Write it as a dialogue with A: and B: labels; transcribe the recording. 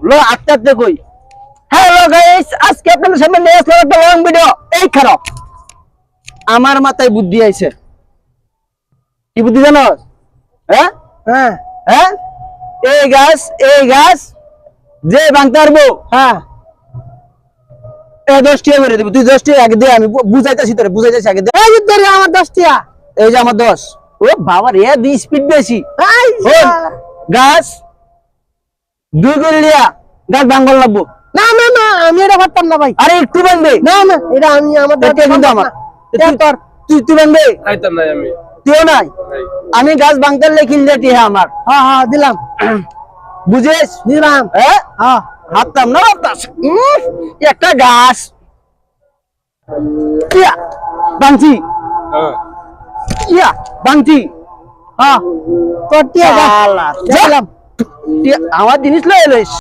A: লো আস্তে আস্তে কই। হ্যালো গাইস, আজকে আপনাদের সামনে নিয়ে আসলাম একটা লং ভিডিও। এই খারাপ আমার মাথায় বুদ্ধি আইছে। কি বুদ্ধি জানো? হ্যাঁ
B: হ্যাঁ
A: হ্যাঁ, এই গাছ যে ভাঙতে পারবো,
B: হ্যাঁ
A: 10 টাকা করে দেবো। তুই 10 টাকা আগে দে, আমি বুঝাইতেছি তোরে, বুঝাইতেছি আগে দে।
B: এই ধরে আমার 10 টিয়া।
A: এই যে আমার 10। ও বাবা রে, দি স্পিড বেশি।
B: এই
A: শোন, গাছ 2 করে লিয়া গাছ ভাঙল লাগবো।
B: না না না, আমি এটা পারতাম না ভাই।
A: আরে একটু ভাঙবে।
B: না না, এটা আমি আমার
A: এটা কিন্তু আমার। তুই ভাঙবে,
C: খাইতাম নাই আমি
A: তুইও নাই।
C: নাই।
A: আমি গাছ ভাঙতে লেখিন রেটি আমার,
B: হ্যাঁ হ্যাঁ দিলাম
A: বুঝেছ?
B: দিলাম।
A: হ্যাঁ,
B: হ্যাঁ
A: হাততাম না হাততাম। একটা গাছ ইয়া ভাঙছি,
C: হ্যাঁ
A: ইয়া ভাঙছি।
B: হ্যাঁ তোর টিয়া
A: শালা,
B: দিলাম।
A: আমার জিনিস লয়ে লইস।